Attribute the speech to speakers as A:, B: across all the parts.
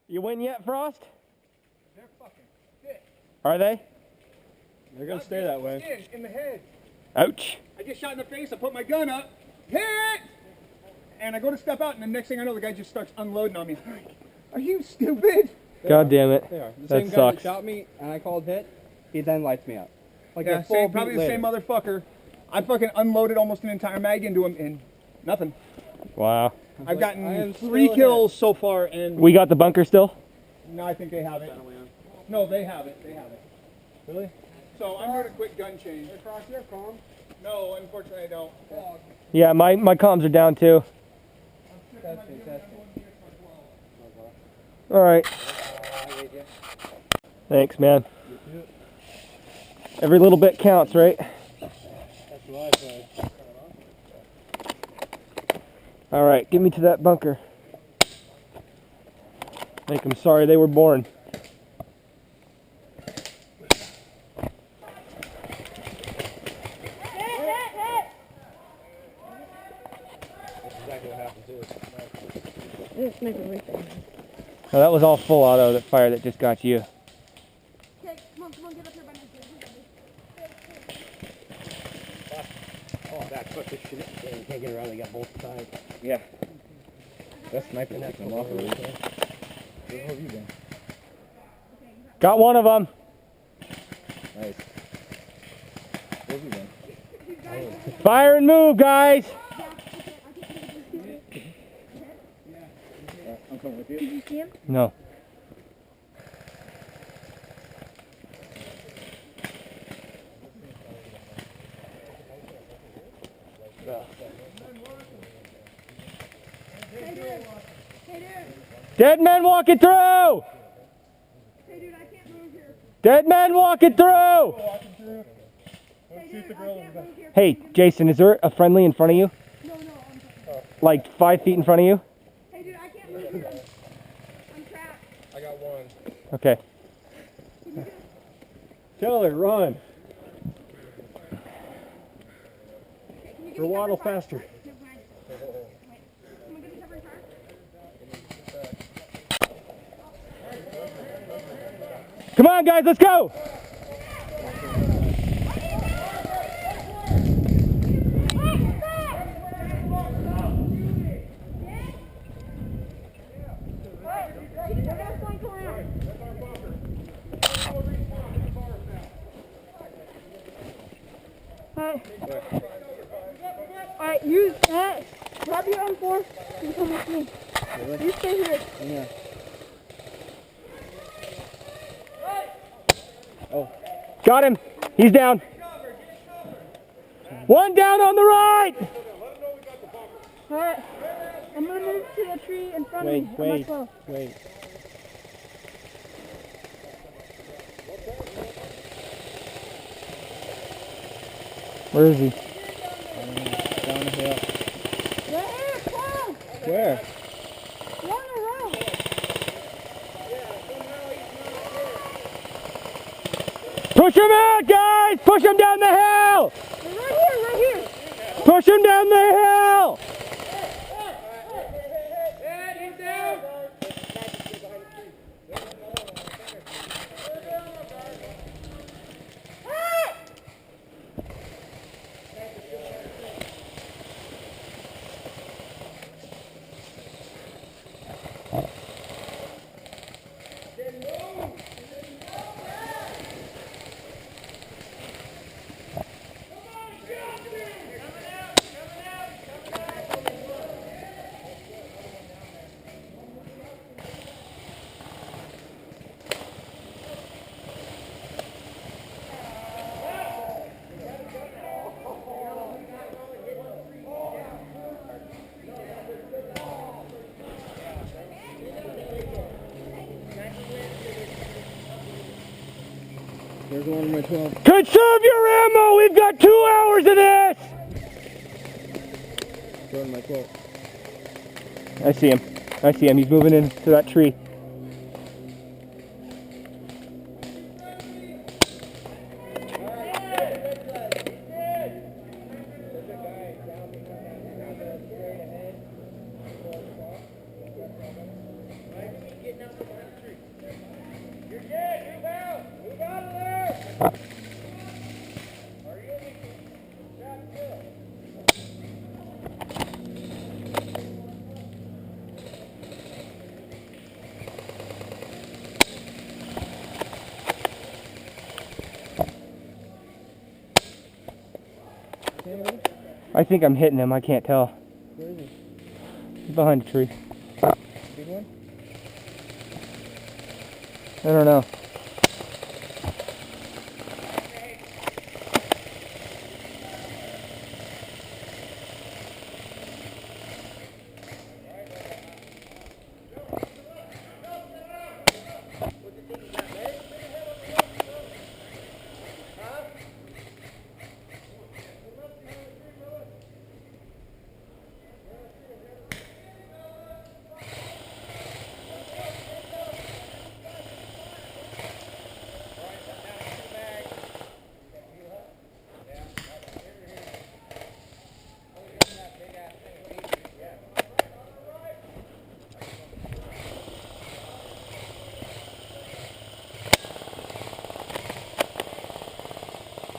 A: You win yet, Frost?
B: They're fucking thick.
A: Are they?
C: They're gonna stay that way.
B: In the head.
A: Ouch.
B: I get shot in the face, I put my gun up, hit! And I go to step out, and the next thing I know, the guy just starts unloading on me. I'm like, are you stupid?
A: God damn it.
C: They are. The
A: That
C: same guy
A: sucks.
C: that shot me and I called hit, he then lights me up. Like
B: Yeah,
C: a full
B: probably
C: beat
B: the same motherfucker. I fucking unloaded almost an entire mag into him, and nothing.
A: Wow.
B: I've
C: I
B: gotten
C: am
B: 3
C: still
B: kills so far, and
A: We got the bunker still?
B: no, I think they have it. No, they have it. They have it.
C: Really?
B: So I'm doing a quick gun change.
C: Hey, Frost, you have calm?
B: No, unfortunately I don't.
A: Yeah, my comms are down too. All right. Thanks, man. Every little bit counts, right?
C: That's what I say.
A: All right, get me to that bunker. Make them sorry they were born. No, that was all full auto, that fire that just got you.
D: Okay, come on, get up here by my
C: Oh, that's what this shit is. You can't get around, they got both sides.
A: Yeah.
C: That's sniping next to them off of it. Where have you been?
A: Got one of them.
C: Nice. Where have you been?
A: Fire and move, guys.
C: I'm coming with you.
D: Did you see him?
A: No.
D: Hey, dude. Hey, dude.
A: Dead men walking through.
D: Hey, dude, I can't move here.
A: Dead men walking through.
D: Hey, dude, I can't move here.
A: Hey, Jason, is there a friendly in front of you?
D: No, I'm
A: Like 5 feet in front of you?
D: Hey, dude, I can't move here. I'm trapped.
C: I got one.
A: Okay.
C: Tell her, run.
D: Can you
C: Or waddle faster.
D: Never mind. Can we get a separate car?
A: Come on, guys, let's go.
D: Alright, use that. Grab your M4 and come with me.
C: Really?
D: You stay here.
C: Yeah. Oh.
A: Got him. He's down. One down on the right.
D: Alright. I'm gonna move to the tree in front of me.
C: Wait.
A: Where is he?
C: Down the hill.
D: Right here, close.
C: Where?
D: One around.
A: Push him out, guys. Push him down the hill.
D: Right here.
A: Push him down the hill.
C: There's one of my 12.
A: Conserve your ammo. We've got 2 hours of this.
C: Throwing my 12.
A: I see him. He's moving into that tree. I think I'm hitting him. I can't tell.
C: Where is he?
A: He's behind a tree.
C: Big one?
A: I don't know.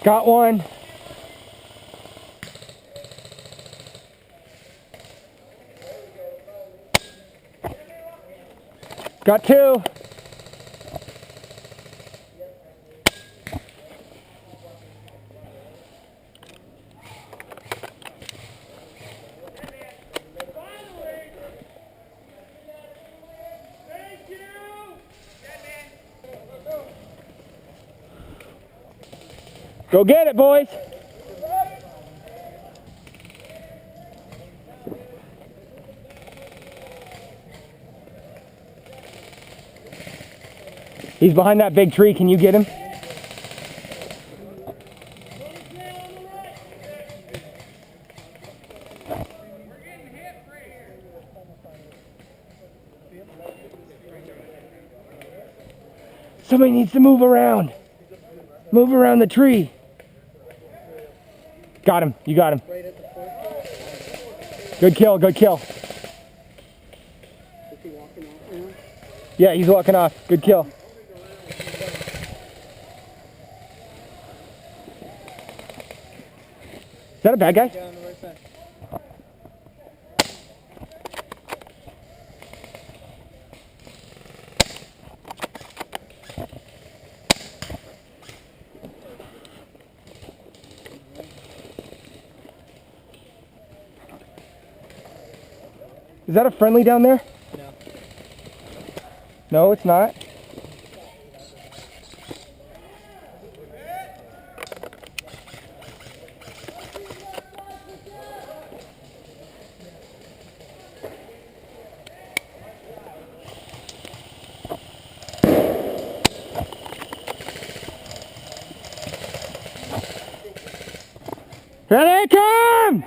A: Got one. Got two. Go get it, boys. He's behind that big tree. Can you get him? Somebody needs to move around. Move around the tree. Got him. You got him. Good kill. Good kill.
C: Is he walking off now?
A: Yeah, he's walking off. Good kill. Is that a bad guy?
C: Yeah, on the right side.
A: Is that a friendly down there?
C: No.
A: No, it's not. Here they come!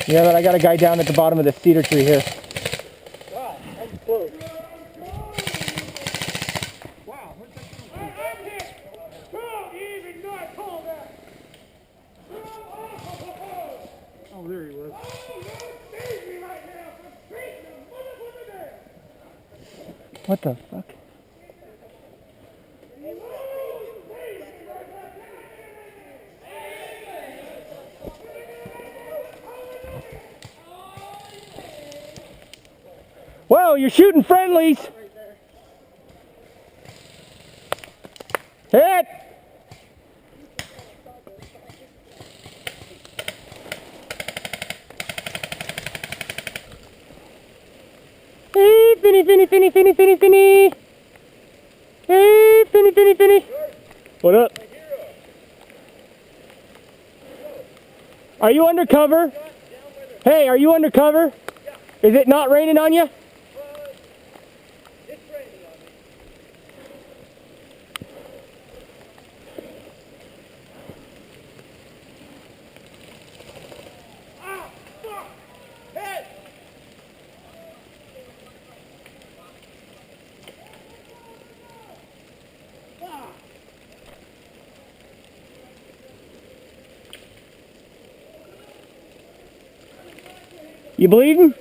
A: Yeah, but I got a guy down at the bottom of the cedar tree here.
C: Wow, that was close.
B: Wow. Oh, there he was.
A: What the fuck? Whoa, you're shooting friendlies! Hit! Hey, finny, finny, finny, finny, finny, finny! Hey, finny, finny, finny! What up? Are you undercover? Hey, are you undercover? Yeah. Is it not raining on you?
C: It's raining on me. Ah, fuck! Hey! Ah!
A: You bleeding?